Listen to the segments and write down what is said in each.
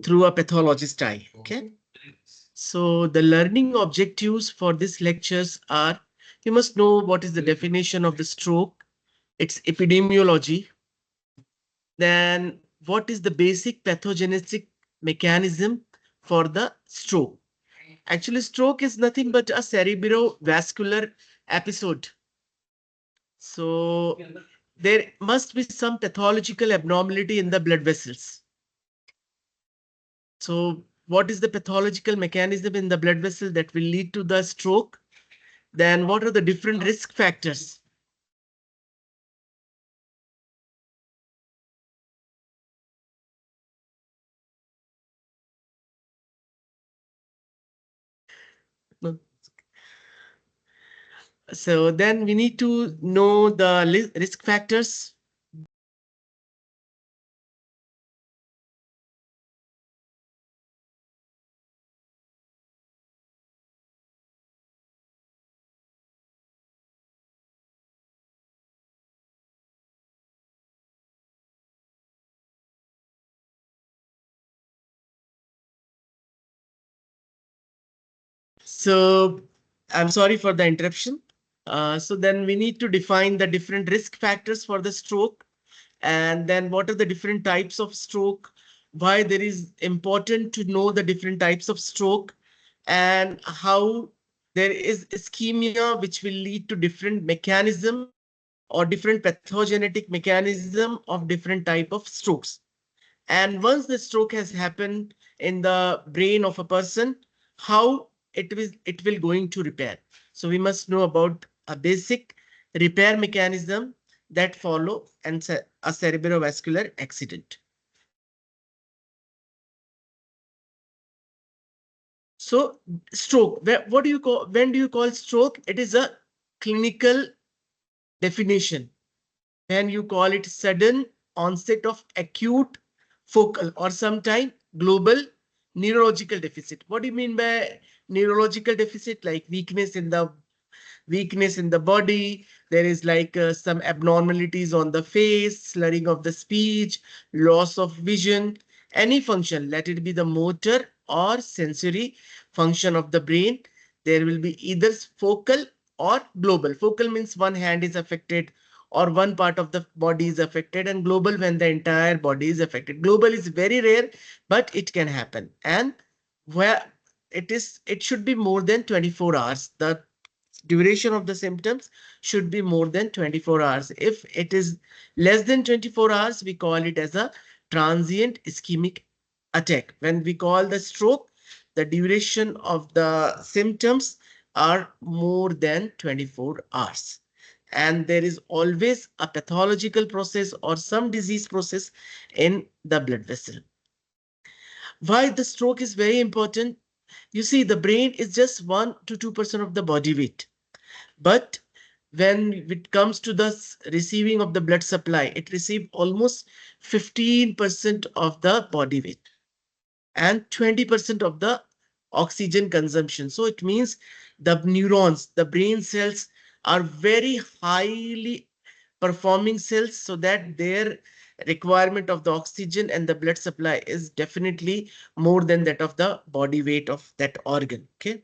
through a pathologist eye. Okay. So the learning objectives for these lectures are, you must know what is the definition of the stroke, its epidemiology, then what is the basic pathogenetic mechanism for the stroke. Actually, stroke is nothing but a cerebrovascular episode. So there must be some pathological abnormality in the blood vessels. So what is the pathological mechanism in the blood vessel that will lead to the stroke? Then what are the different risk factors? No. So then we need to know the risk factors. So I'm sorry for the interruption. So then we need to define the different risk factors for the stroke, and then what are the different types of stroke, why there is important to know the different types of stroke, and how there is ischemia which will lead to different mechanism or different pathogenetic mechanism of different type of strokes. And once the stroke has happened in the brain of a person, how it will going to repair. So we must know about a basic repair mechanism that follow and a cerebrovascular accident. So stroke, what do you call, when do you call stroke? It is a clinical definition. When you call it sudden onset of acute focal or sometime global neurological deficit. What do you mean by neurological deficit? Like weakness in the body. There is like some abnormalities on the face, slurring of the speech, loss of vision, any function, let it be the motor or sensory function of the brain. There will be either focal or global. Focal means one hand is affected or one part of the body is affected, and global when the entire body is affected. Global is very rare, but it can happen. And where it should be more than 24 hours. The duration of the symptoms should be more than 24 hours. If it is less than 24 hours, we call it as a transient ischemic attack. When we call the stroke, the duration of the symptoms are more than 24 hours. And there is always a pathological process or some disease process in the blood vessel. Why the stroke is very important? You see, the brain is just 1 to 2% of the body weight. But when it comes to the receiving of the blood supply, it receives almost 15% of the body weight and 20% of the oxygen consumption. So it means the neurons, the brain cells are very highly performing cells, so that their requirement of the oxygen and the blood supply is definitely more than that of the body weight of that organ. Okay.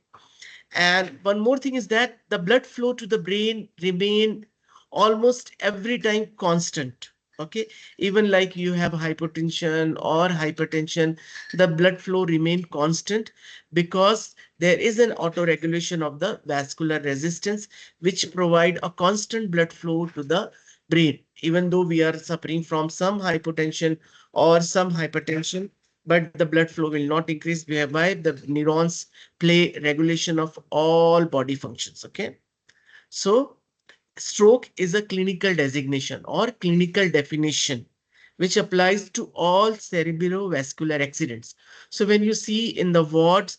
And one more thing is that the blood flow to the brain remain almost every time constant. Okay, even like you have hypotension or hypertension, the blood flow remain constant because there is an auto-regulation of the vascular resistance which provide a constant blood flow to the brain. Even though we are suffering from some hypotension or some hypertension, but the blood flow will not increase, whereby the neurons play regulation of all body functions. Okay. So stroke is a clinical designation or clinical definition which applies to all cerebrovascular accidents. So when you see in the wards,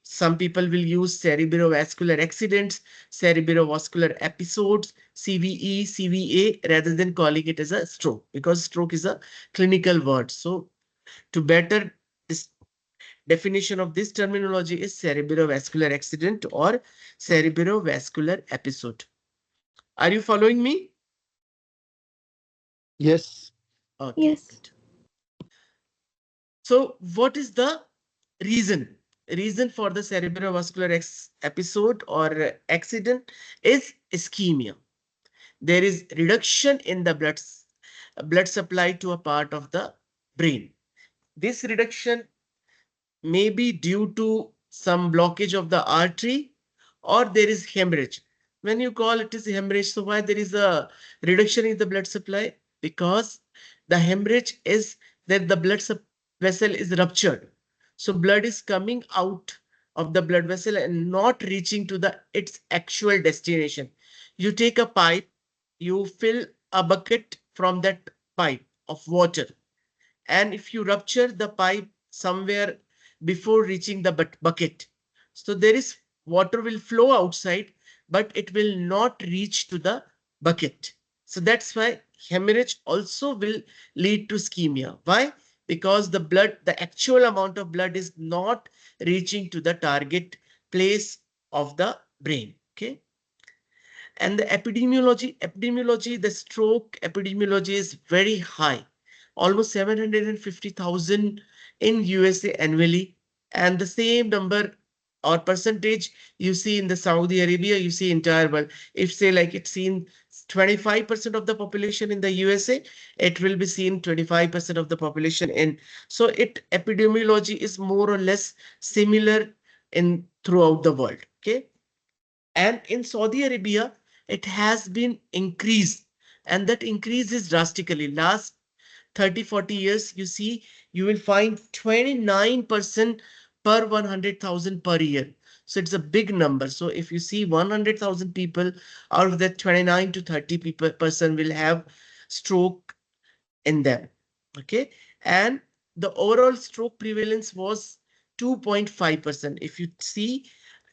some people will use cerebrovascular accidents, cerebrovascular episodes, CVE, CVA, rather than calling it as a stroke, because stroke is a clinical word. So to better this definition of this terminology is cerebrovascular accident or cerebrovascular episode. Are you following me? Yes. Okay, Yes. good. So what is the reason? Reason for the cerebrovascular episode or accident is ischemia. There is reduction in the blood supply to a part of the brain. This reduction may be due to some blockage of the artery, or there is hemorrhage. When you call it is hemorrhage, so why there is a reduction in the blood supply? Because the hemorrhage is that the vessel is ruptured. So blood is coming out of the blood vessel and not reaching to the its actual destination. You take a pipe, you fill a bucket from that pipe of water, and if you rupture the pipe somewhere before reaching the bucket, so there is water will flow outside, but it will not reach to the bucket. So that's why hemorrhage also will lead to ischemia. Why? Because the actual amount of blood is not reaching to the target place of the brain. Okay. And the epidemiology, the stroke epidemiology is very high, almost 750,000 in USA annually. And the same number or percentage you see in the Saudi Arabia, you see entire world. If say like it's seen 25% of the population in the USA, it will be seen 25% of the population in. So it epidemiology is more or less similar in throughout the world. Okay. And in Saudi Arabia, it has been increased. And that increase is drastically. Last 30, 40 years, you see, you will find 29% per 100,000 per year. So it's a big number. So if you see 100,000 people, out of that 29 to 30 people person will have stroke in them. Okay. And the overall stroke prevalence was 2.5%. If you see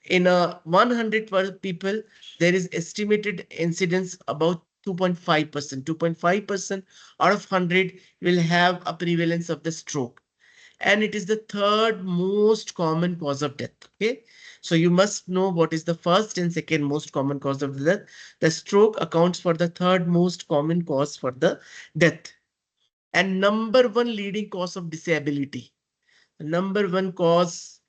in a 100 people, there is estimated incidence about 2.5%. 2.5% out of 100 will have a prevalence of the stroke. And it is the third most common cause of death. Okay. So you must know what is the first and second most common cause of death. The stroke accounts for the third most common cause for the death. And number one leading cause of disability. The number one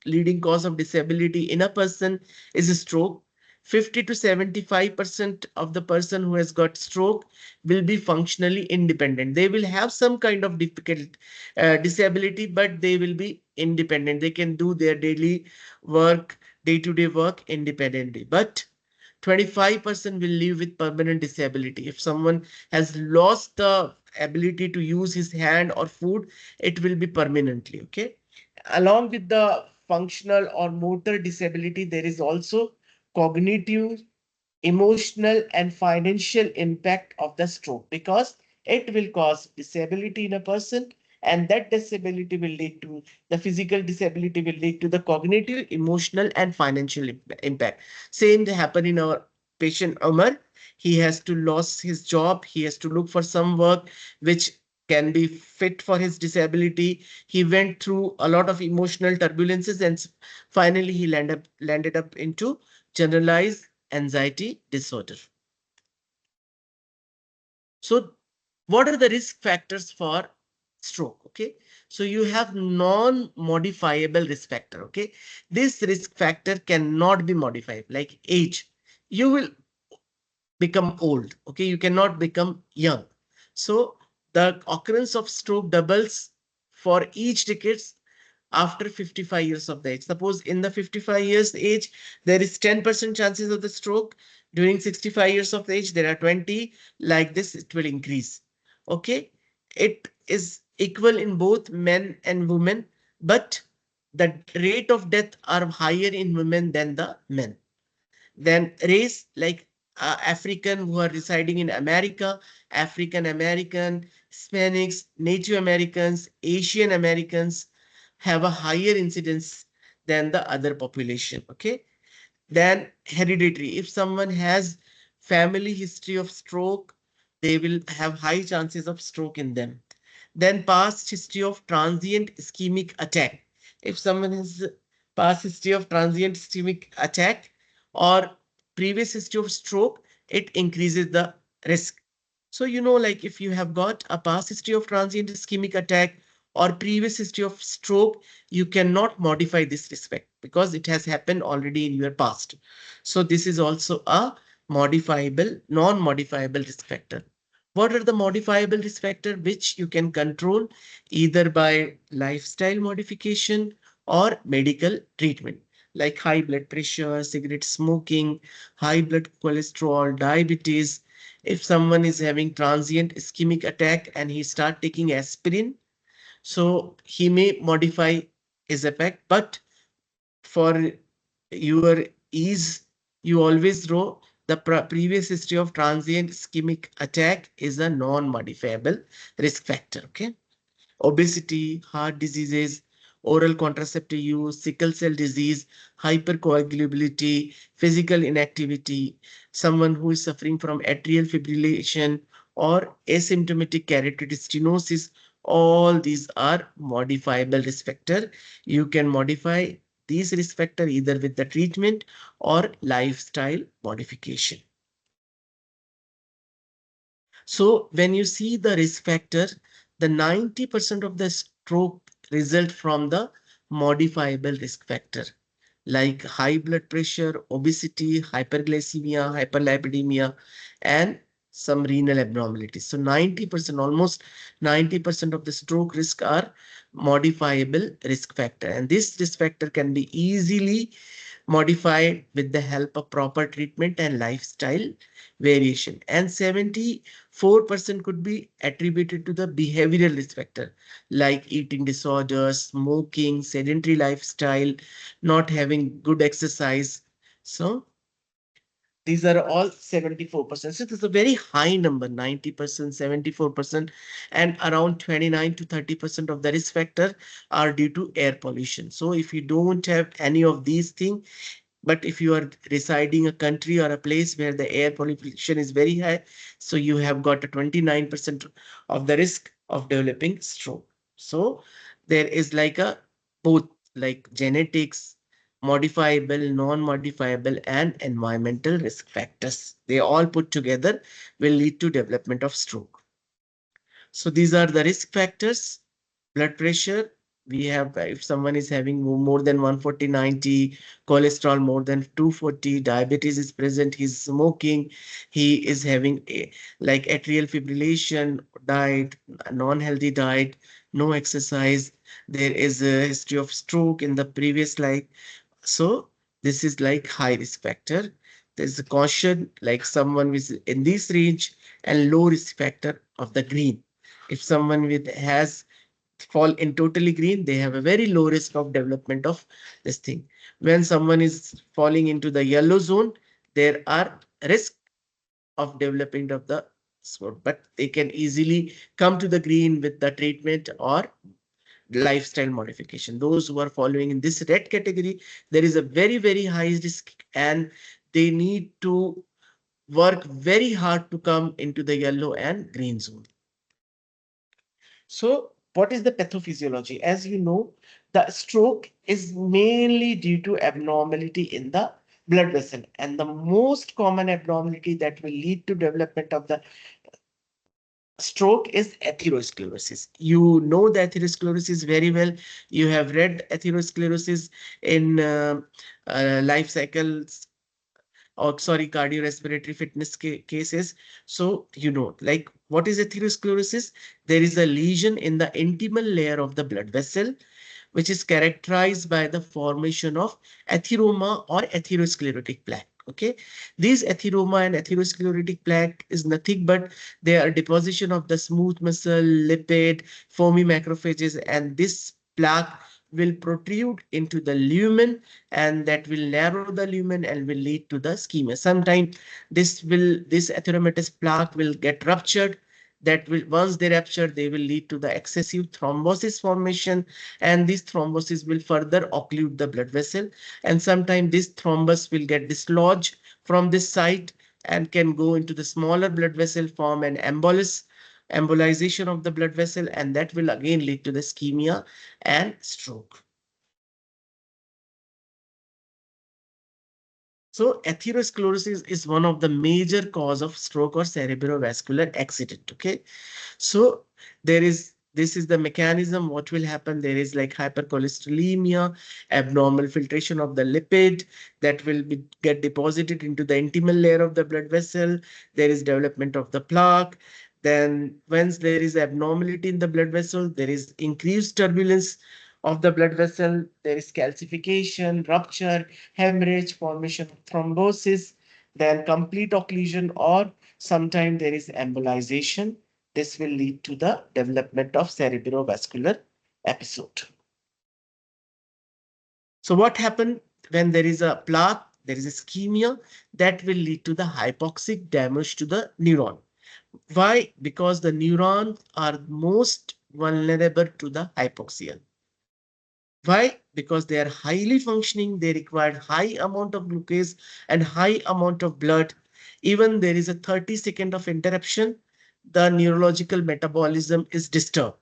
leading cause of disability in a person is a stroke. 50 to 75% of the person who has got stroke will be functionally independent. They will have some kind of difficult disability, but they will be independent. They can do their daily work, day-to-day work independently. But 25% will live with permanent disability. If someone has lost the ability to use his hand or food, it will be permanently. Okay. Along with the functional or motor disability, there is also cognitive, emotional, and financial impact of the stroke, because it will cause disability in a person, and that disability will lead to the physical disability will lead to the cognitive, emotional, and financial impact. Same happen in our patient Omar. He has to lose his job. He has to look for some work which can be fit for his disability. He went through a lot of emotional turbulences, and finally he landed up into generalized anxiety disorder. So what are the risk factors for stroke? Okay. So you have non-modifiable risk factor. Okay. This risk factor cannot be modified, like age. You will become old. Okay. You cannot become young. So the occurrence of stroke doubles for each decade after 55 years of the age. Suppose in the 55 years age, there is 10% chances of the stroke. During 65 years of age, there are 20. Like this, it will increase. Okay. It is equal in both men and women, but the rate of death are higher in women than the men. Then race, like African who are residing in America, African American, Hispanics, Native Americans, Asian Americans have a higher incidence than the other population. Okay. Then hereditary. If someone has family history of stroke, they will have high chances of stroke in them. Then past history of transient ischemic attack. If someone has past history of transient ischemic attack or previous history of stroke, it increases the risk. So, like if you have got a past history of transient ischemic attack or previous history of stroke, you cannot modify this risk factor because it has happened already in your past. So this is also a modifiable, non-modifiable risk factor. What are the modifiable risk factor which you can control either by lifestyle modification or medical treatment, like high blood pressure, cigarette smoking, high blood cholesterol, diabetes. If someone is having transient ischemic attack and he start taking aspirin, so he may modify his effect, but for your ease, you always know the previous history of transient ischemic attack is a non-modifiable risk factor. Okay. Obesity, heart diseases, oral contraceptive use, sickle cell disease, hypercoagulability, physical inactivity, someone who is suffering from atrial fibrillation or asymptomatic carotid stenosis, all these are modifiable risk factor. You can modify these risk factor either with the treatment or lifestyle modification. So when you see the risk factor, the 90% of the stroke result from the modifiable risk factor, like high blood pressure, obesity, hyperglycemia, hyperlipidemia, and some renal abnormalities. So 90%, almost 90% of the stroke risk are modifiable risk factor. And this risk factor can be easily modified with the help of proper treatment and lifestyle variation. And 74% could be attributed to the behavioral risk factor, like eating disorders, smoking, sedentary lifestyle, not having good exercise. So these are all 74%. So this is a very high number, 90%, 74%, and around 29 to 30% of the risk factor are due to air pollution. So if you don't have any of these things, but if you are residing a country or a place where the air pollution is very high, so you have got a 29% of the risk of developing stroke. So there is like a both, like genetics, modifiable, non-modifiable, and environmental risk factors. They all put together will lead to development of stroke. So these are the risk factors. Blood pressure, we have if someone is having more than 140/90, cholesterol more than 240, diabetes is present, he's smoking, he is having like atrial fibrillation, diet, non-healthy diet, no exercise, there is a history of stroke in the previous life. So this is like high risk factor. There's a caution like someone with in this range and low risk factor of the green. If someone with has fall in totally green, they have a very low risk of development of this thing. When someone is falling into the yellow zone, there are risk of developing of the sport, but they can easily come to the green with the treatment or lifestyle modification. Those who are following in this red category, there is a very, very high risk and they need to work very hard to come into the yellow and green zone. So what is the pathophysiology? As you know, the stroke is mainly due to abnormality in the blood vessel. And the most common abnormality that will lead to development of the stroke is atherosclerosis. You know the atherosclerosis very well. You have read atherosclerosis in life cycles or sorry, cardiorespiratory fitness cases. So, you know, like what is atherosclerosis? There is a lesion in the intimal layer of the blood vessel, which is characterized by the formation of atheroma or atherosclerotic plaque. Okay, these atheroma and atherosclerotic plaque is nothing but they are deposition of the smooth muscle, lipid, foamy macrophages, and this plaque will protrude into the lumen and that will narrow the lumen and will lead to the ischemia. Sometimes this atheromatous plaque will get ruptured. That will once they rupture, they will lead to the excessive thrombosis formation, and this thrombosis will further occlude the blood vessel. And sometimes this thrombus will get dislodged from this site and can go into the smaller blood vessel, form an embolization of the blood vessel, and that will again lead to the ischemia and stroke. So atherosclerosis is one of the major cause of stroke or cerebrovascular accident. Okay, so there is This is the mechanism. What will happen? There is like hypercholesterolemia, abnormal filtration of the lipid that will get deposited into the intimal layer of the blood vessel. There is development of the plaque. Then once there is abnormality in the blood vessel, there is increased turbulence of the blood vessel. There is calcification, rupture, hemorrhage, formation of thrombosis, then complete occlusion, or sometimes there is embolization. This will lead to the development of cerebrovascular episode. So what happened when there is a plaque, there is ischemia that will lead to the hypoxic damage to the neuron. Why? Because the neurons are most vulnerable to the hypoxia. Why? Because they are highly functioning, they require high amount of glucose and high amount of blood. Even there is a 30-second of interruption, the neurological metabolism is disturbed.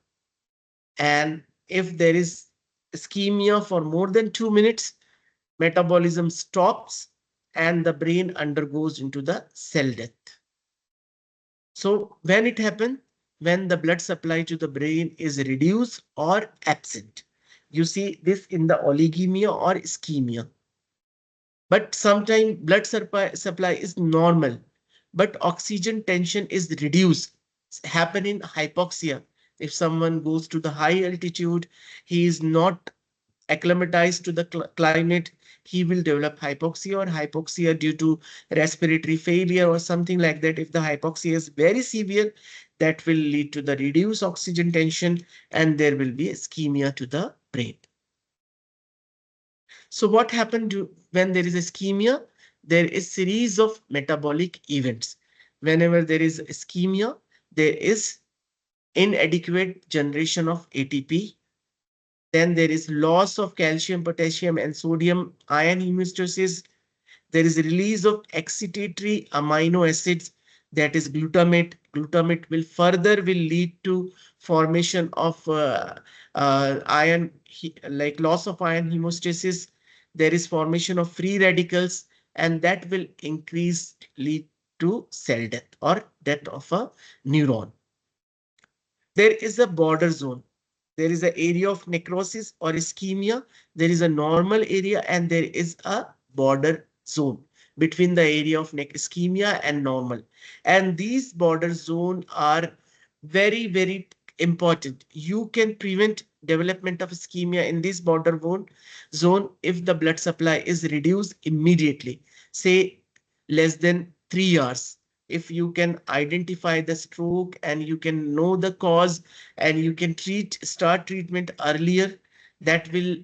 And if there is ischemia for more than 2 minutes, metabolism stops and the brain undergoes into the cell death. So when it happens, when the blood supply to the brain is reduced or absent, you see this in the oligemia or ischemia. But sometimes blood supply is normal, but oxygen tension is reduced. It's happen in hypoxia. If someone goes to the high altitude, he is not acclimatized to the climate, he will develop hypoxia or hypoxia due to respiratory failure or something like that. If the hypoxia is very severe, that will lead to the reduced oxygen tension and there will be ischemia to the brain. So what happened when there is ischemia? There is series of metabolic events. Whenever there is ischemia, there is inadequate generation of ATP. Then there is loss of calcium, potassium, and sodium ion homeostasis. There is a release of excitatory amino acids, that is glutamate. Glutamate will further will lead to formation of ion, like loss of ion homeostasis. There is formation of free radicals, and that will increase lead to cell death or death of a neuron. There is a border zone. There is an area of necrosis or ischemia. There is a normal area and there is a border zone between the area of ischemia and normal. And these border zones are very, very important. You can prevent development of ischemia in this border zone if the blood supply is reduced immediately, say less than 3 hours. If you can identify the stroke and you can know the cause and you can start treatment earlier, that will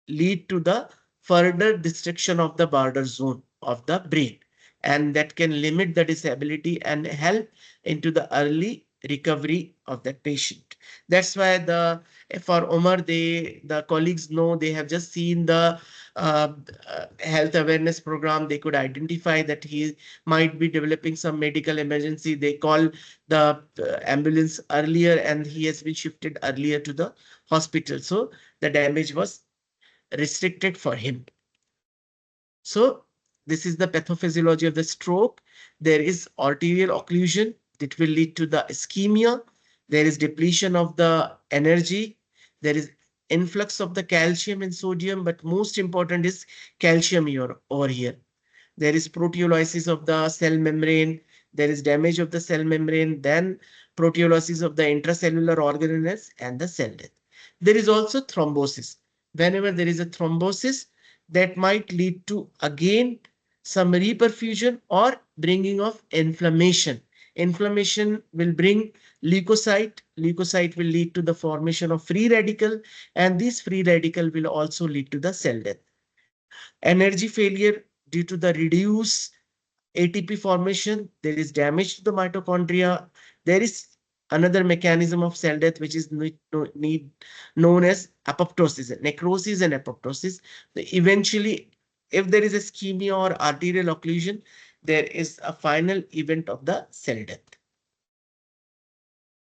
lead to the further destruction of the border zone of the brain, and that can limit the disability and help into the early recovery of that patient. That's why for Omar, the colleagues know, they have just seen the uh, health awareness program. They could identify that he might be developing some medical emergency. They call the ambulance earlier and he has been shifted earlier to the hospital. So the damage was restricted for him. So this is the pathophysiology of the stroke. There is arterial occlusion that will lead to the ischemia. There is depletion of the energy. There is influx of the calcium and sodium, but most important is calcium here over here. There is proteolysis of the cell membrane. There is damage of the cell membrane, then proteolysis of the intracellular organelles and the cell death. There is also thrombosis. Whenever there is a thrombosis, that might lead to again some reperfusion or bringing of inflammation. Inflammation will bring leukocyte. Leukocyte will lead to the formation of free radical, and this free radical will also lead to the cell death. Energy failure due to the reduced ATP formation, there is damage to the mitochondria. There is another mechanism of cell death, which is known as apoptosis, necrosis and apoptosis. Eventually, if there is ischemia or arterial occlusion, there is a final event of the cell death.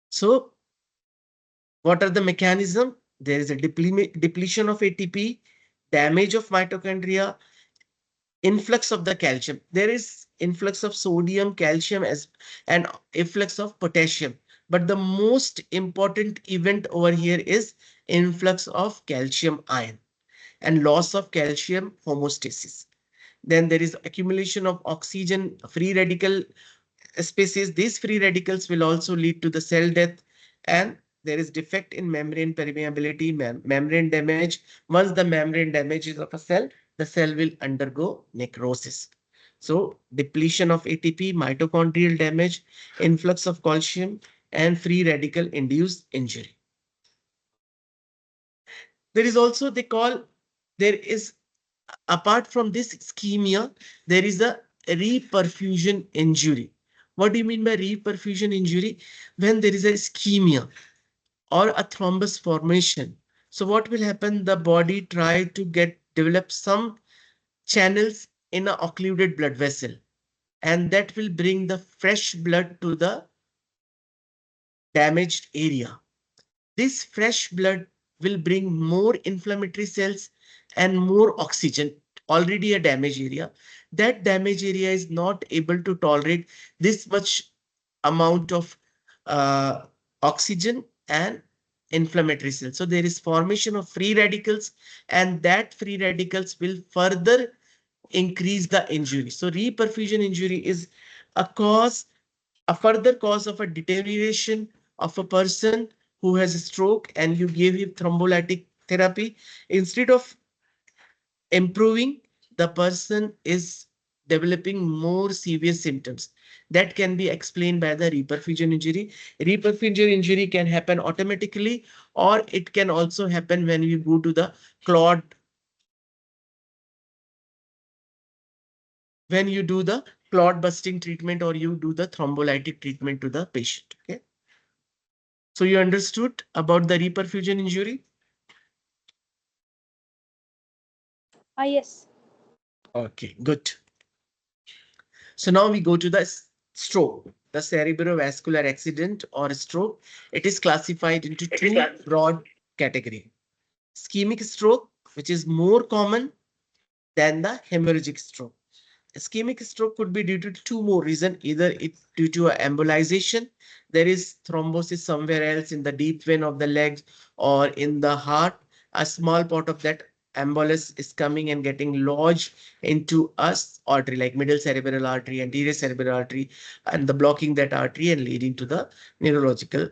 So what are the mechanism? There is a depletion of ATP, damage of mitochondria, influx of the calcium. There is influx of sodium, calcium, as and influx of potassium. But the most important event over here is influx of calcium ion and loss of calcium homeostasis. Then there is accumulation of oxygen free radical species. These free radicals will also lead to the cell death, and there is defect in membrane permeability, membrane damage. Once the membrane damage is of a cell, the cell will undergo necrosis. So depletion of ATP, mitochondrial damage, influx of calcium, and free radical induced injury. There is also they call there is apart from this ischemia, there is a reperfusion injury. What do you mean by reperfusion injury? When there is a ischemia or a thrombus formation. So what will happen? The body try to develop some channels in a occluded blood vessel, and that will bring the fresh blood to the damaged area. This fresh blood will bring more inflammatory cells and more oxygen, already a damaged area. That damaged area is not able to tolerate this much amount of uh, oxygen and inflammatory cells. So there is formation of free radicals, and that free radicals will further increase the injury. So reperfusion injury is a cause, a further cause of a deterioration of a person who has a stroke, and you give him thrombolytic therapy. Instead of improving, the person is developing more severe symptoms. That can be explained by the reperfusion injury. Reperfusion injury can happen automatically, or it can also happen when you go to the clot, when you do the clot busting treatment, or you do the thrombolytic treatment to the patient. Okay. So you understood about the reperfusion injury? Yes. Okay, good. So now we go to the stroke, the cerebrovascular accident or stroke. It is classified into two broad categories. Ischemic stroke, which is more common than the hemorrhagic stroke. Ischemic stroke could be due to two more reasons. Either it's due to a embolization, there is thrombosis somewhere else in the deep vein of the legs or in the heart. A small part of that embolus is coming and getting lodged into us artery like middle cerebral artery, anterior cerebral artery, and the blocking that artery and leading to the neurological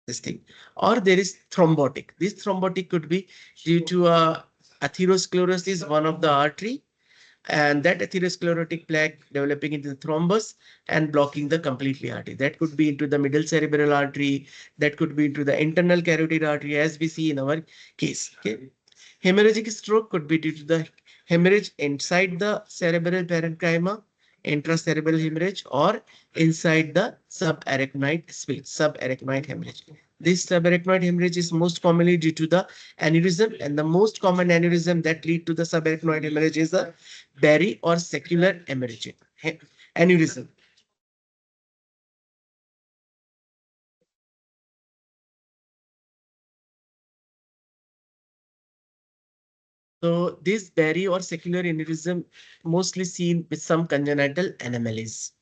this thing. Or there is thrombotic. This thrombotic could be due to a atherosclerosis, one of the artery, and that atherosclerotic plaque developing into the thrombus and blocking the completely artery. That could be into the middle cerebral artery, that could be into the internal carotid artery, as we see in our case. Okay. Hemorrhagic stroke could be due to the hemorrhage inside the cerebral parenchyma, intracerebral hemorrhage, or inside the subarachnoid space, subarachnoid hemorrhage. This subarachnoid hemorrhage is most commonly due to the aneurysm, and the most common aneurysm that lead to the subarachnoid hemorrhage is a Barry or secular hemorrhage. Aneurysm. So this Barry or secular aneurysm mostly seen with some congenital anomalies.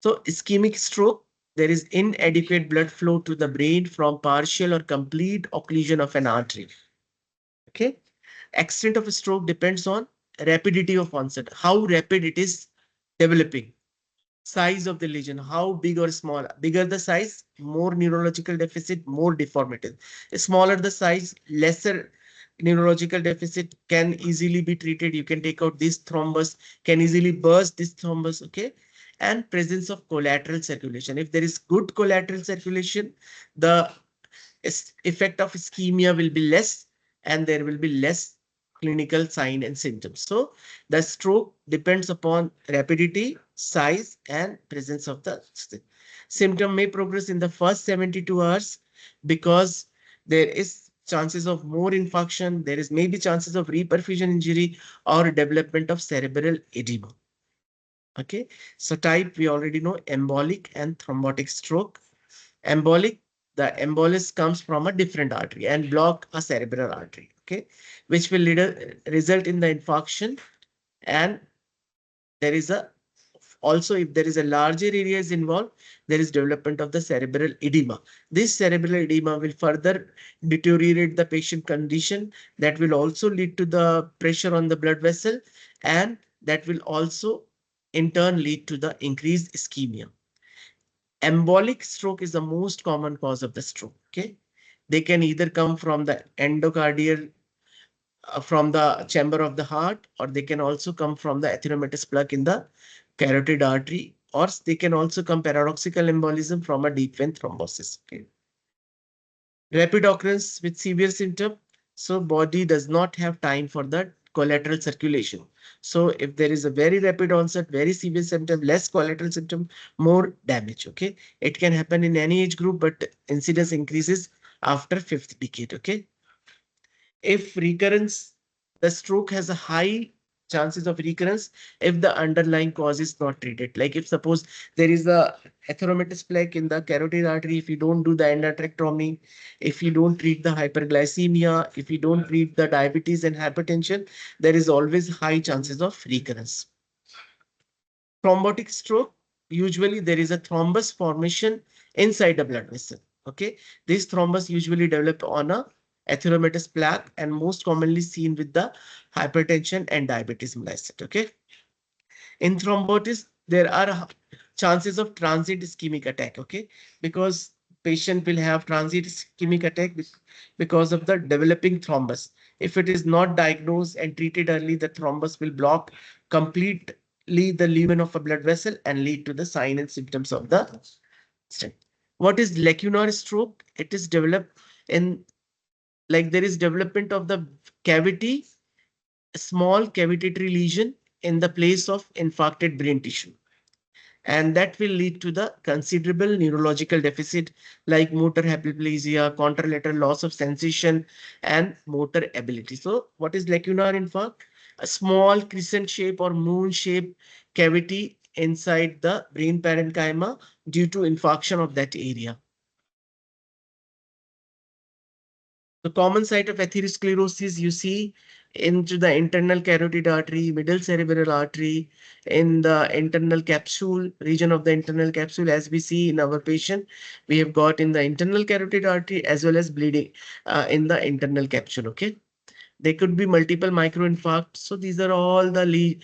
So ischemic stroke, there is inadequate blood flow to the brain from partial or complete occlusion of an artery. Okay. Extent of a stroke depends on rapidity of onset, how rapid it is developing. Size of the lesion, how big or small. Bigger the size, more neurological deficit, more deformity. Smaller the size, lesser neurological deficit can easily be treated. You can take out this thrombus, can easily burst this thrombus. Okay. And presence of collateral circulation. If there is good collateral circulation, the effect of ischemia will be less, and there will be less clinical sign and symptoms. So the stroke depends upon rapidity, size, and presence of the symptom may progress in the first 72 hours because there is chances of more infarction. There is maybe chances of reperfusion injury or development of cerebral edema. Okay, so type we already know: embolic and thrombotic stroke. Embolic, the embolus comes from a different artery and block a cerebral artery, okay, which will result in the infarction, and there is a Also, if there is a larger area is involved, there is development of the cerebral edema. This cerebral edema will further deteriorate the patient condition. That will also lead to the pressure on the blood vessel, and that will also in turn lead to the increased ischemia. Embolic stroke is the most common cause of the stroke. Okay, they can either come from the endocardial from the chamber of the heart, or they can also come from the atheromatous plaque in the carotid artery, or they can also come paradoxical embolism from a deep vein thrombosis. Okay. Rapid occurrence with severe symptom. So body does not have time for the collateral circulation. So if there is a very rapid onset, very severe symptom, less collateral symptom, more damage. Okay. It can happen in any age group, but incidence increases after fifth decade. Okay. If recurrence, the stroke has a high chances of recurrence if the underlying cause is not treated. Like if suppose there is a atheromatous plaque in the carotid artery, if you don't do the endarterectomy, if you don't treat the hyperglycemia, if you don't treat the diabetes and hypertension, there is always high chances of recurrence. Thrombotic stroke, usually there is a thrombus formation inside the blood vessel. Okay, this thrombus usually develop on a atheromatous plaque and most commonly seen with the hypertension and diabetes mellitus. Okay, in thrombosis there are chances of transient ischemic attack. Okay, because patient will have transient ischemic attack because of the developing thrombus. If it is not diagnosed and treated early, the thrombus will block completely the lumen of a blood vessel and lead to the sign and symptoms of the stroke. What is lacunar stroke? It is developed in, like, there is development of the cavity, small cavitatory lesion in the place of infarcted brain tissue, and that will lead to the considerable neurological deficit like motor haploplasia, contralateral loss of sensation, and motor ability. So what is lacunar infarct? A small crescent shape or moon shape cavity inside the brain parenchyma due to infarction of that area. The common site of atherosclerosis you see into the internal carotid artery, middle cerebral artery, in the internal capsule, region of the internal capsule, as we see in our patient, we have got in the internal carotid artery as well as bleeding in the internal capsule. Okay. There could be multiple microinfarcts. So these are all the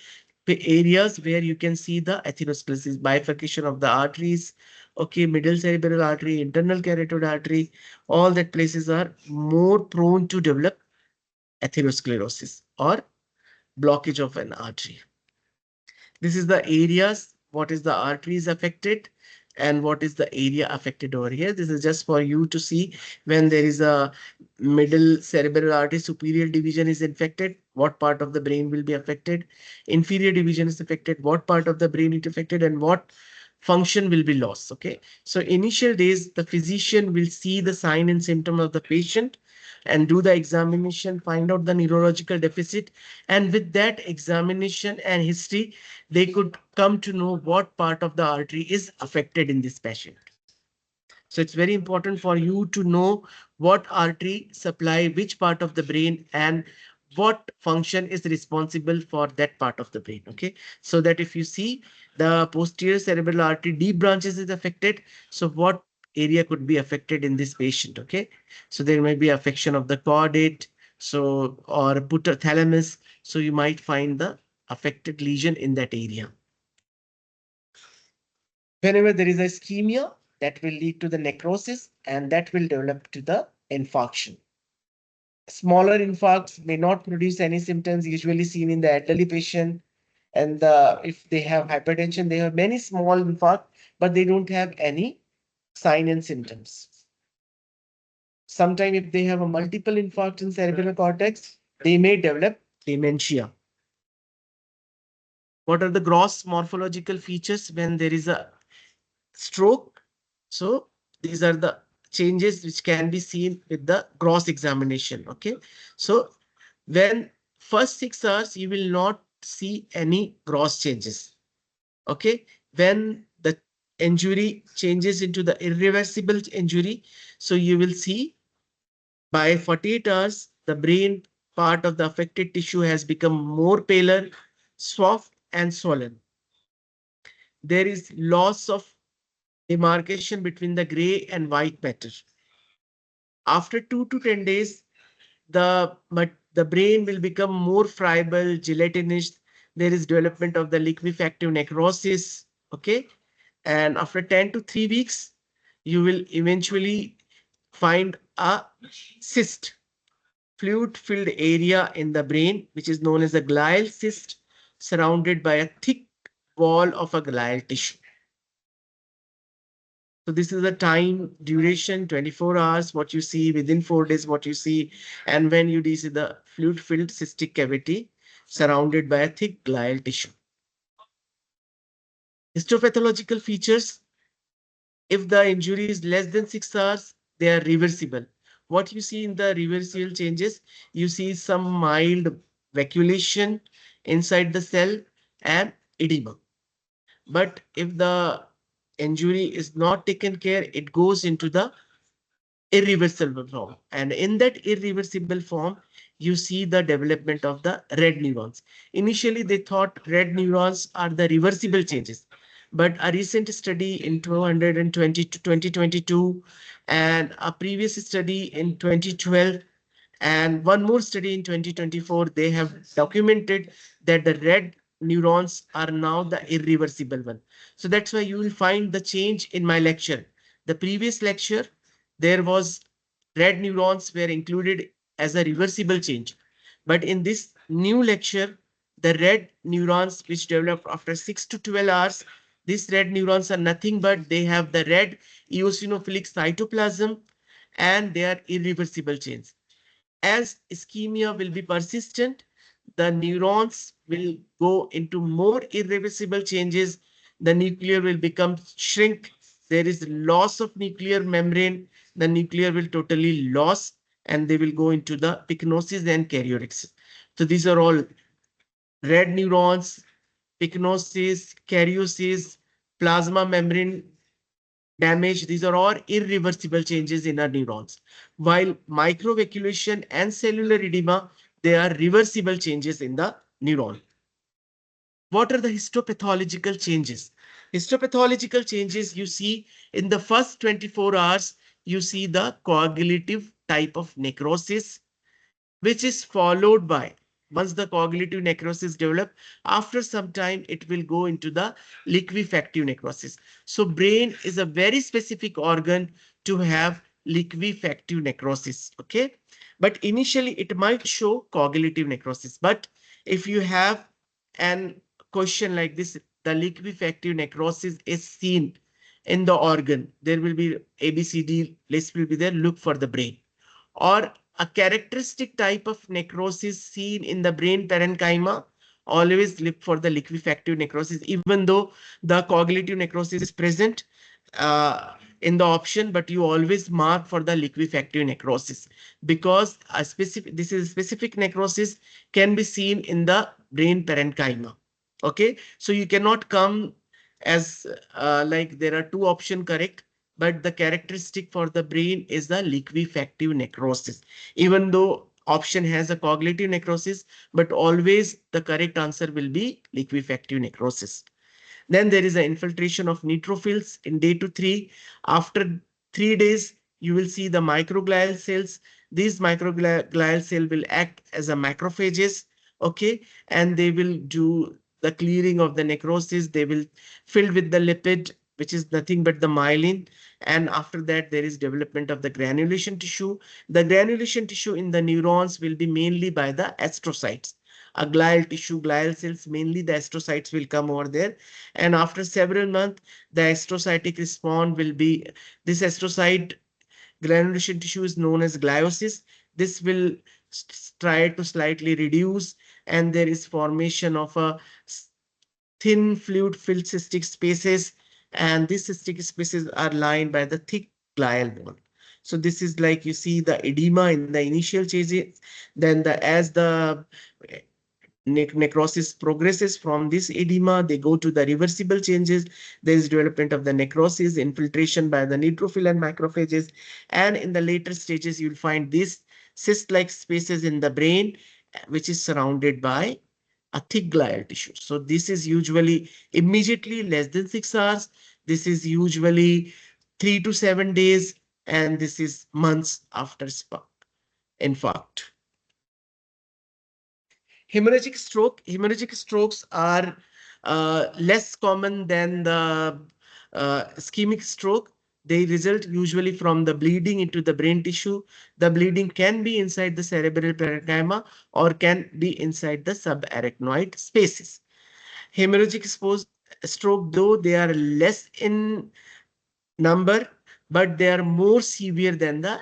areas where you can see the atherosclerosis, bifurcation of the arteries. Okay, middle cerebral artery, internal carotid artery, all that places are more prone to develop atherosclerosis or blockage of an artery. This is the areas, what is the arteries affected and what is the area affected over here. This is just for you to see when there is a middle cerebral artery superior division is infected, what part of the brain will be affected, inferior division is affected, what part of the brain is affected, and what function will be lost. Okay. So initial days, the physician will see the sign and symptom of the patient and do the examination, find out the neurological deficit. And with that examination and history, they could come to know what part of the artery is affected in this patient. So it's very important for you to know what artery supply which part of the brain and what function is responsible for that part of the brain. Okay. So that if you see the posterior cerebral artery deep branches is affected, so what area could be affected in this patient? Okay. So there may be affection of the caudate, so or put thalamus. So you might find the affected lesion in that area. Whenever there is a ischemia, that will lead to the necrosis and that will develop to the infarction. Smaller infarcts may not produce any symptoms usually seen in the elderly patient. And if they have hypertension, they have many small infarcts, but they don't have any sign and symptoms. Sometimes if they have a multiple infarct in cerebral cortex, they may develop dementia. What are the gross morphological features when there is a stroke? So these are the changes which can be seen with the gross examination. Okay. So when first 6 hours, you will not see any gross changes. Okay. When the injury changes into the irreversible injury, so you will see by 48 hours, the brain part of the affected tissue has become more paler, soft, and swollen. there is loss of demarcation between the gray and white matter. After 2 to 10 days, the brain will become more friable, gelatinous. There is development of the liquefactive necrosis. Okay. And after 10 to 3 weeks, you will eventually find a cyst, fluid filled area in the brain, which is known as a glial cyst, surrounded by a thick wall of a glial tissue. So this is the time duration, 24 hours, what you see within 4 days, what you see, and when you see the fluid filled cystic cavity surrounded by a thick glial tissue. Histopathological features, if the injury is less than 6 hours, they are reversible. What you see in the reversible changes, you see some mild vacuolation inside the cell and edema. But if the injury is not taken care, it goes into the irreversible form. And in that irreversible form, you see the development of the red neurons. Initially, they thought red neurons are the reversible changes. But a recent study in 220 to 2022 and a previous study in 2012 and one more study in 2024, they have documented that the red neurons are now the irreversible one. So that's why you will find the change in my lecture. The previous lecture, there was red neurons were included as a reversible change. But in this new lecture, the red neurons which develop after 6 to 12 hours, these red neurons are nothing but they have the red eosinophilic cytoplasm and they are irreversible change. As ischemia will be persistent, the neurons will go into more irreversible changes. The nuclear will become shrink. There is loss of nuclear membrane. The nuclear will totally loss and they will go into the pycnosis and karyoresis. So these are all red neurons, pycnosis, karyosis, plasma membrane damage. These are all irreversible changes in our neurons. While microvacuolation and cellular edema, they are reversible changes in the neuron. What are the histopathological changes? Histopathological changes you see in the first 24 hours, you see the coagulative type of necrosis, which is followed by, once the coagulative necrosis develop, after some time it will go into the liquefactive necrosis. So brain is a very specific organ to have liquefactive necrosis. Okay, but initially it might show coagulative necrosis. But if you have an question like this, the liquefactive necrosis is seen in the organ, there will be ABCD list will be there, look for the brain. Or a characteristic type of necrosis seen in the brain parenchyma, always look for the liquefactive necrosis, even though the coagulative necrosis is present in the option, but you always mark for the liquefactive necrosis because a specific, this is a specific necrosis can be seen in the brain parenchyma. Okay, so you cannot come as like there are two options correct, but the characteristic for the brain is the liquefactive necrosis. Even though option has a coagulative necrosis, but always the correct answer will be liquefactive necrosis. Then there is an infiltration of neutrophils in day to 3. After 3 days, you will see the microglial cells. These microglial cell will act as a macrophages, okay, and they will do the clearing of the necrosis. They will fill with the lipid, which is nothing but the myelin. And after that, there is development of the granulation tissue. The granulation tissue in the neurons will be mainly by the astrocytes. A glial tissue, glial cells, mainly the astrocytes will come over there. And after several months, the astrocytic response will be this astrocyte granulation tissue is known as gliosis. This will try to slightly reduce, and there is formation of a thin fluid filled cystic spaces, and these cystic spaces are lined by the thick glial bone. So this is like you see the edema in the initial stages, then as the necrosis progresses from this edema, they go to the reversible changes. There is development of the necrosis, infiltration by the neutrophil and macrophages. And in the later stages, you'll find these cyst-like spaces in the brain, which is surrounded by a thick glial tissue. So this is usually immediately less than 6 hours. This is usually 3 to 7 days, and this is months after infarct. Hemorrhagic strokes are less common than the ischemic stroke. They result usually from the bleeding into the brain tissue. The bleeding can be inside the cerebral parenchyma or can be inside the subarachnoid spaces. Stroke, though they are less in number, but they are more severe than the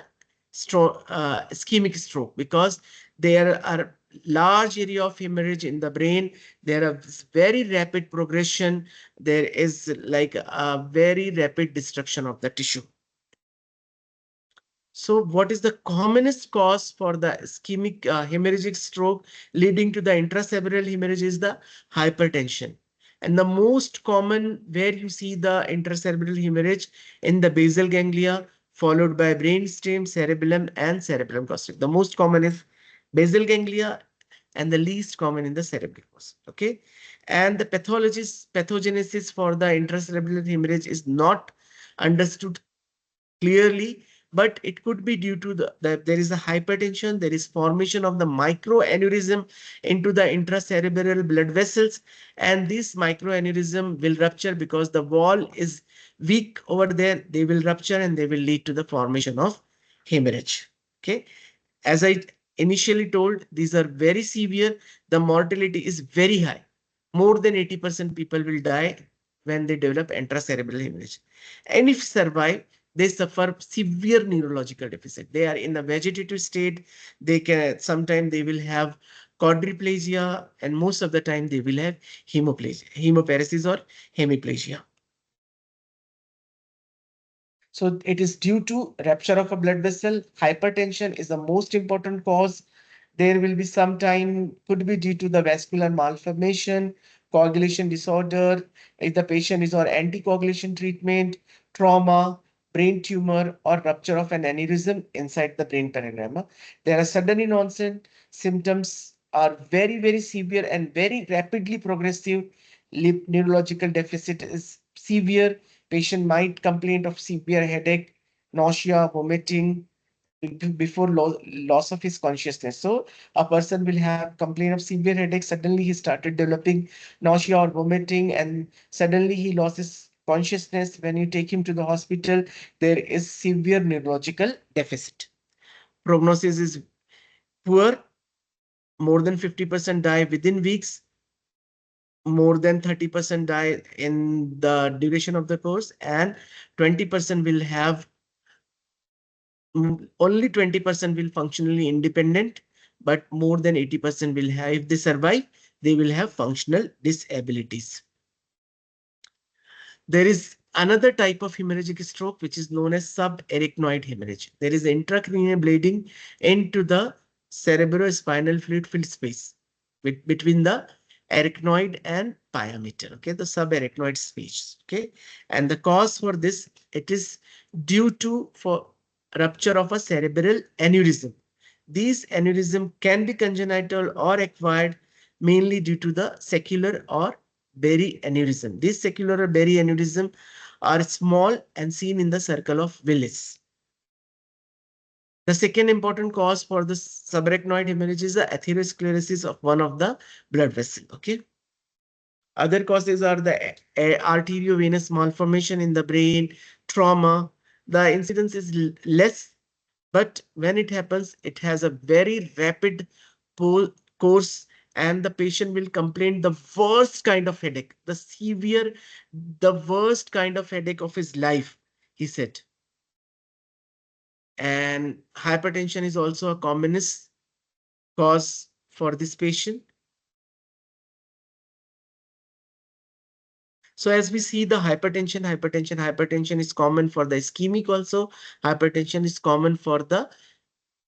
ischemic stroke because there are large area of hemorrhage in the brain. There are very rapid progression. There is like a very rapid destruction of the tissue. So what is the commonest cause for the ischemic hemorrhagic stroke leading to the intracerebral hemorrhage is the hypertension. And the most common where you see the intracerebral hemorrhage in the basal ganglia, followed by brainstem, cerebellum, and cerebellum caustium. The most common is basal ganglia and the least common in the cerebral caustium. Okay. And the pathogenesis for the intracerebral hemorrhage is not understood clearly, but it could be due to there is a hypertension, there is formation of the microaneurysm into the intracerebral blood vessels, and this microaneurysm will rupture because the wall is weak over there. They will rupture and they will lead to the formation of hemorrhage. Okay. As I initially told, these are very severe. The mortality is very high. More than 80% people will die when they develop intracerebral hemorrhage. And if survive, they suffer severe neurological deficit. They are in a vegetative state. They can sometimes they will have quadriplegia, and most of the time they will have hemoparesis or hemiplegia. So it is due to rupture of a blood vessel. Hypertension is the most important cause. There will be some time, could be due to the vascular malformation, coagulation disorder, if the patient is on anticoagulation treatment, trauma, brain tumor, or rupture of an aneurysm inside the brain parenchyma. There are sudden in onset symptoms are very, very severe and very rapidly progressive. Neurological deficit is severe. Patient might complain of severe headache, nausea, vomiting before loss of his consciousness. So a person will have complaint of severe headache. Suddenly he started developing nausea or vomiting, and suddenly he loses consciousness. When you take him to the hospital, there is severe neurological deficit. Prognosis is poor. More than 50% die within weeks. More than 30% die in the duration of the course, and 20% will have only 20% will functionally independent, but more than 80% will have, if they survive, they will have functional disabilities. There is another type of hemorrhagic stroke, which is known as subarachnoid hemorrhage. There is intracranial bleeding into the cerebrospinal fluid filled space between the arachnoid and pyometer. Okay, the subarachnoid space. Okay, and the cause for this, it is due to for rupture of a cerebral aneurysm. These aneurysm can be congenital or acquired, mainly due to the secular or berry aneurysm. These secular or berry aneurysm are small and seen in the circle of Willis. The second important cause for the subarachnoid hemorrhage is the atherosclerosis of one of the blood vessel. Okay. Other causes are the arteriovenous malformation in the brain, trauma. The incidence is less, but when it happens, it has a very rapid course, and the patient will complain the worst kind of headache, the worst kind of headache of his life, he said. And hypertension is also a commonest cause for this patient. So as we see the hypertension is common for the ischemic also. Hypertension is common for the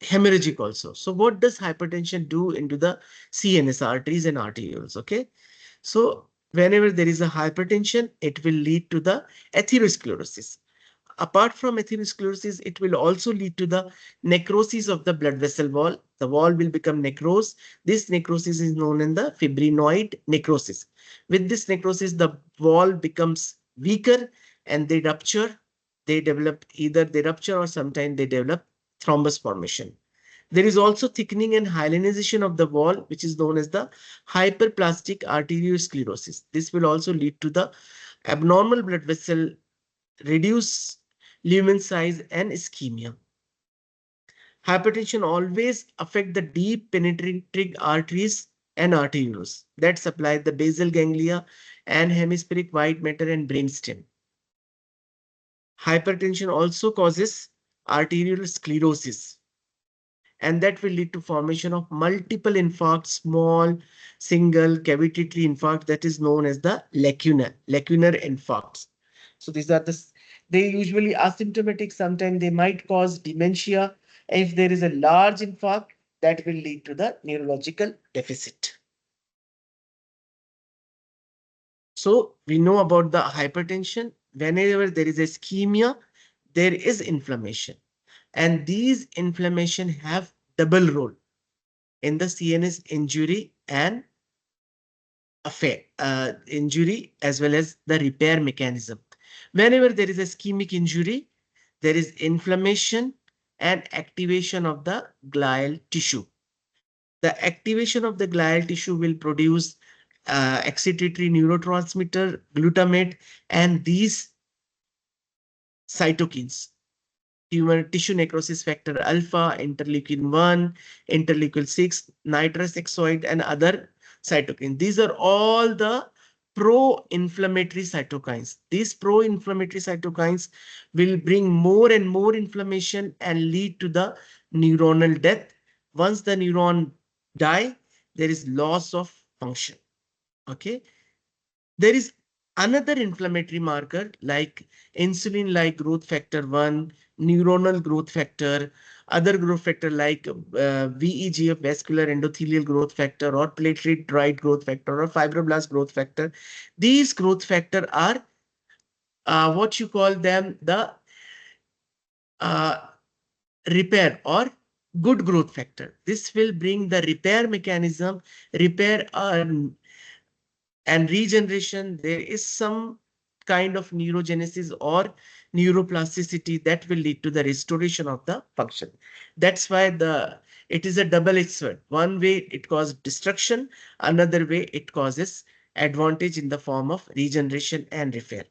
hemorrhagic also. So what does hypertension do into the CNS arteries and arterioles? Okay. So whenever there is a hypertension, it will lead to the atherosclerosis. Apart from atherosclerosis, it will also lead to the necrosis of the blood vessel wall. The wall will become necrose. This necrosis is known as the fibrinoid necrosis. With this necrosis, the wall becomes weaker and they rupture. They develop either they rupture or sometimes they develop thrombus formation. There is also thickening and hyalinization of the wall, which is known as the hyperplastic arteriosclerosis. This will also lead to the abnormal blood vessel, reduce lumen size and ischemia. Hypertension always affect the deep penetrating arteries and arterioles that supply the basal ganglia and hemispheric white matter and brainstem. Hypertension also causes arterial sclerosis, and that will lead to formation of multiple infarcts, small single cavitary infarct that is known as the lacunar infarcts. So these are they usually asymptomatic. Sometimes they might cause dementia. If there is a large infarct, that will lead to the neurological deficit. So we know about the hypertension. Whenever there is ischemia, there is inflammation, and these inflammation have double role in the CNS injury and injury as well as the repair mechanism. Whenever there is a ischemic injury, there is inflammation and activation of the glial tissue. The activation of the glial tissue will produce excitatory neurotransmitter glutamate and these cytokines, tumor tissue necrosis factor alpha, interleukin 1, interleukin 6, nitrous oxide, and other cytokines. These are all the pro-inflammatory cytokines. These pro-inflammatory cytokines will bring more and more inflammation and lead to the neuronal death. Once the neuron die, there is loss of function. Okay. There is another inflammatory marker like insulin-like growth factor 1, neuronal growth factor, other growth factor like VEGF, vascular endothelial growth factor, or platelet-derived growth factor, or fibroblast growth factor. These growth factor are what you call them the uh, repair or good growth factor. This will bring the repair mechanism, repair and regeneration. There is some kind of neurogenesis or neuroplasticity that will lead to the restoration of the function. That's why it is a double-edged sword. One way it causes destruction, another way it causes advantage in the form of regeneration and repair.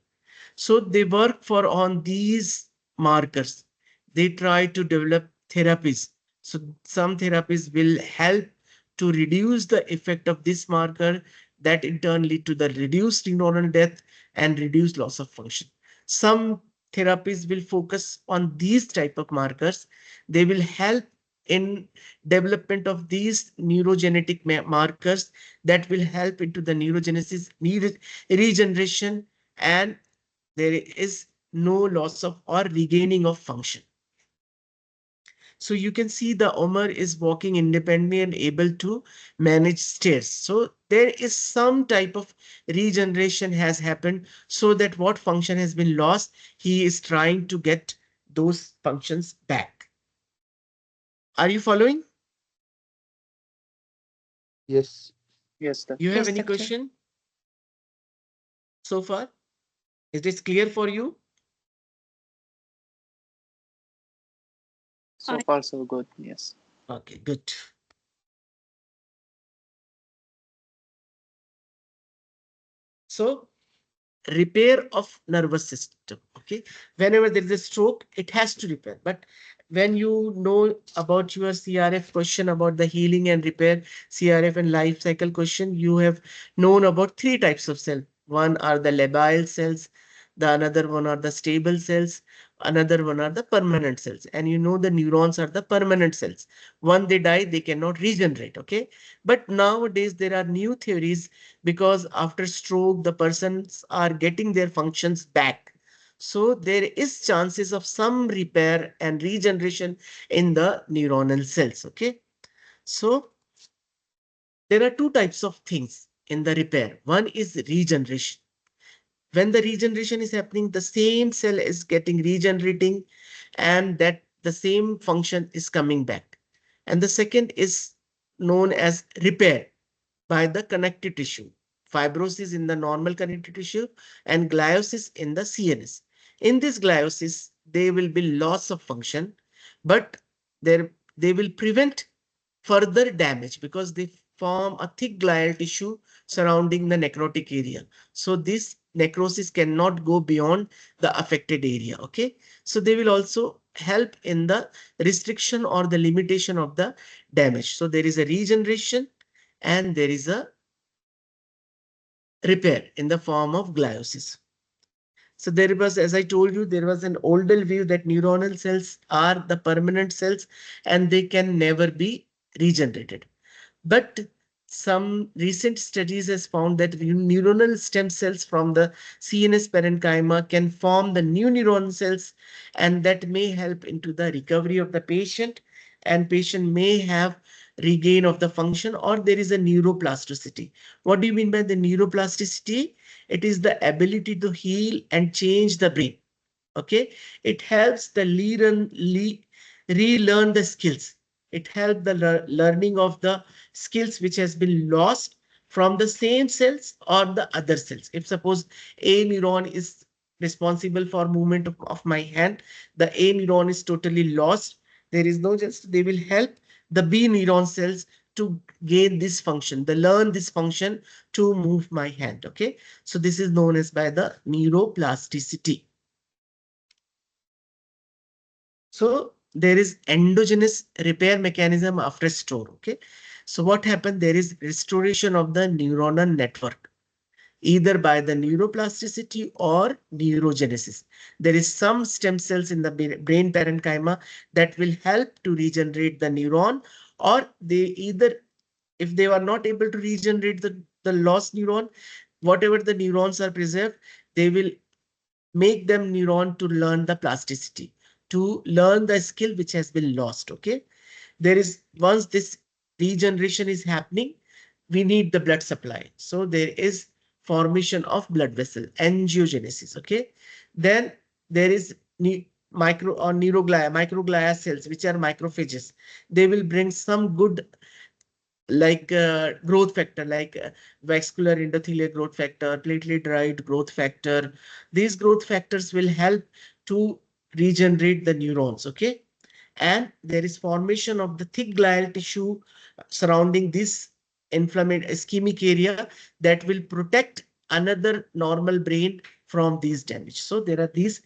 So they work for on these markers. They try to develop therapies. So some therapies will help to reduce the effect of this marker that in turn lead to the reduced neuronal death and reduced loss of function. Some therapies will focus on these type of markers. They will help in development of these neurogenetic markers that will help into the neurogenesis, regeneration, and there is no loss of or regaining of function. So you can see the Omar is walking independently and able to manage stairs. So there is some type of regeneration has happened so that what function has been lost, he is trying to get those functions back. Are you following? Yes. Yes, You doctor. have Yes, any doctor. question so far? Is this clear for you? So far, so good. Yes. Okay, good. So repair of nervous system. Okay, whenever there is a stroke, it has to repair. But when you know about your CRF question about the healing and repair, CRF and life cycle question, you have known about three types of cell. One are the labile cells, the another one are the stable cells, another one are the permanent cells. And you know the neurons are the permanent cells. Once they die, they cannot regenerate. Okay, but nowadays there are new theories because after stroke the persons are getting their functions back, so there is chances of some repair and regeneration in the neuronal cells. Okay, so there are two types of things in the repair. One is regeneration. When the regeneration is happening, the same cell is getting regenerating and that the same function is coming back. And the second is known as repair by the connective tissue, fibrosis in the normal connective tissue, and gliosis in the CNS. In this gliosis, there will be loss of function, but there they will prevent further damage because they form a thick glial tissue surrounding the necrotic area. So this necrosis cannot go beyond the affected area. Okay. So they will also help in the restriction or the limitation of the damage. So there is a regeneration and there is a repair in the form of gliosis. So there was, as I told you, there was an older view that neuronal cells are the permanent cells and they can never be regenerated. But some recent studies has found that neuronal stem cells from the CNS parenchyma can form the new neuron cells, and that may help into the recovery of the patient, and patient may have regain of the function, or there is a neuroplasticity. What do you mean by the neuroplasticity? It is the ability to heal and change the brain. Okay, it helps the relearn the skills. It helps the learning of the skills which has been lost from the same cells or the other cells. If suppose a neuron is responsible for movement of my hand, the a neuron is totally lost. There is no just, they will help the b neuron cells to gain this function, the learn this function to move my hand. Okay, so this is known as by the neuroplasticity. So there is endogenous repair mechanism after store. Okay. So what happened? There is restoration of the neuronal network, either by the neuroplasticity or neurogenesis. There is some stem cells in the brain parenchyma that will help to regenerate the neuron, or they either, if they are not able to regenerate the lost neuron, whatever the neurons are preserved, they will make them neuron to learn the plasticity, to learn the skill which has been lost. Okay. There is, once this regeneration is happening, we need the blood supply. So there is formation of blood vessel, angiogenesis. Okay. Then there is micro or microglia cells, which are macrophages. They will bring some good like growth factor, like vascular endothelial growth factor, platelet derived growth factor. These growth factors will help to regenerate the neurons. Okay. And there is formation of the thick glial tissue surrounding this inflammatory ischemic area that will protect another normal brain from these damage. So there are these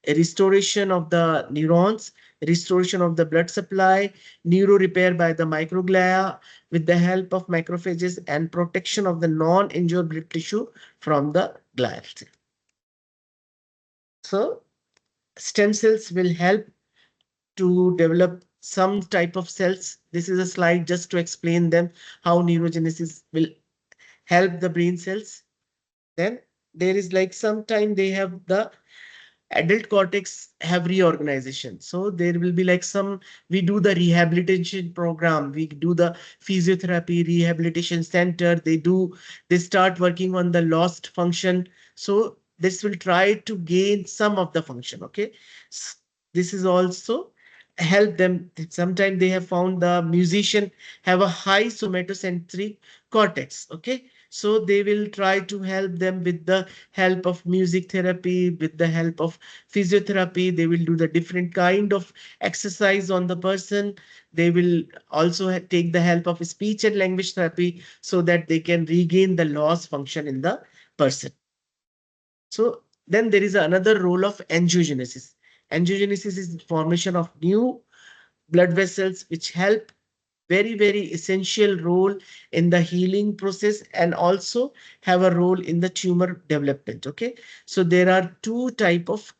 restoration of the neurons, restoration of the blood supply, neuro repair by the microglia with the help of macrophages, and protection of the non-injured blood tissue from the glial cell. So stem cells will help to develop some type of cells. This is a slide just to explain them how neurogenesis will help the brain cells. Then there is like sometime they have the adult cortex have reorganization. So there will be like some, we do the rehabilitation program, we do the physiotherapy rehabilitation center, they start working on the lost function. So this will try to gain some of the function. Okay. This is also help them. Sometimes they have found the musician have a high somatosensory cortex. Okay. So they will try to help them with the help of music therapy, with the help of physiotherapy. They will do the different kind of exercise on the person. They will also take the help of speech and language therapy so that they can regain the lost function in the person. So then there is another role of angiogenesis. Angiogenesis is the formation of new blood vessels which help, very, very essential role in the healing process, and also have a role in the tumor development. Okay. So there are two type of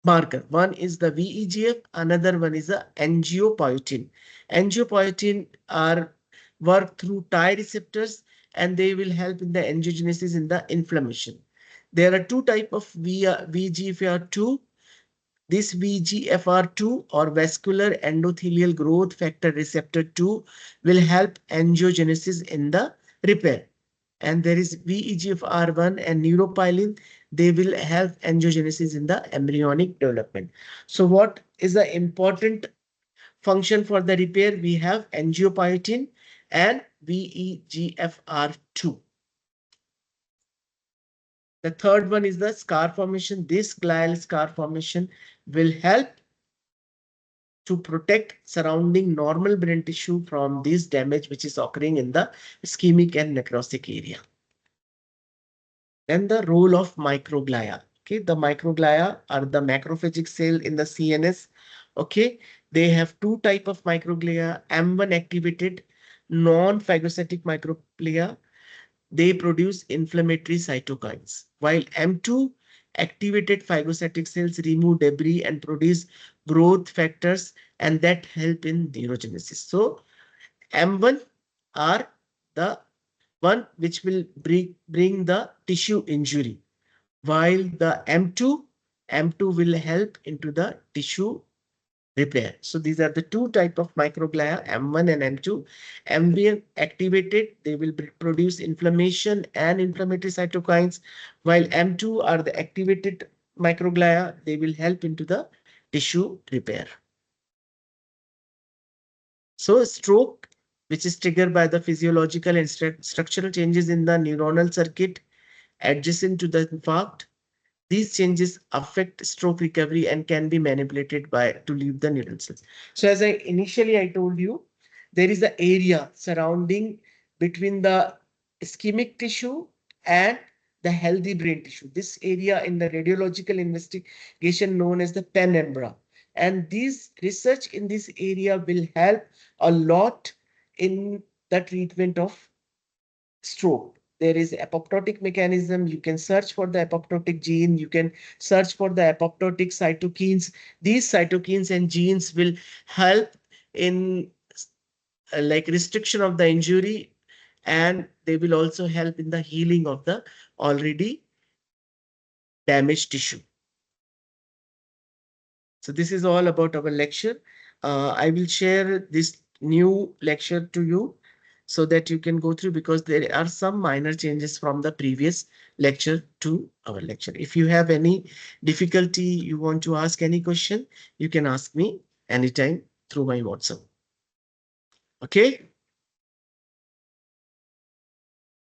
marker. One is the VEGF, another one is the angiopoietin. Angiopoietin are work through Tie receptors and they will help in the angiogenesis in the inflammation. There are two type of VEGFR2. This VEGFR2 or vascular endothelial growth factor receptor 2 will help angiogenesis in the repair. And there is VEGFR1 and neuropilin. They will help angiogenesis in the embryonic development. So what is the important function for the repair, we have angiopoietin and VEGFR2. The third one is the scar formation. This glial scar formation will help to protect surrounding normal brain tissue from this damage which is occurring in the ischemic and necrotic area. Then the role of microglia. Okay, the microglia are the macrophagic cell in the CNS. Okay, they have two type of microglia: M1 activated non-phagocytic microglia. They produce inflammatory cytokines, while M2 activated phagocytic cells remove debris and produce growth factors, and that help in neurogenesis. So M1 are the one which will bring the tissue injury, while the M2 will help into the tissue repair. So these are the two type of microglia, M1 and M2. M1 activated, they will produce inflammation and inflammatory cytokines, while M2 are the activated microglia, they will help into the tissue repair. So stroke, which is triggered by the physiological and structural changes in the neuronal circuit adjacent to the infarct. These changes affect stroke recovery and can be manipulated by to leave the neural cells. So as I told you, there is an area surrounding between the ischemic tissue and the healthy brain tissue. This area in the radiological investigation known as the penumbra. And this research in this area will help a lot in the treatment of stroke. There is apoptotic mechanism. You can search for the apoptotic gene. You can search for the apoptotic cytokines. These cytokines and genes will help in like restriction of the injury, and they will also help in the healing of the already damaged tissue. So this is all about our lecture. I will share this new lecture to you so that you can go through, because there are some minor changes from the previous lecture to our lecture. If you have any difficulty, you want to ask any question, you can ask me anytime through my WhatsApp. Okay.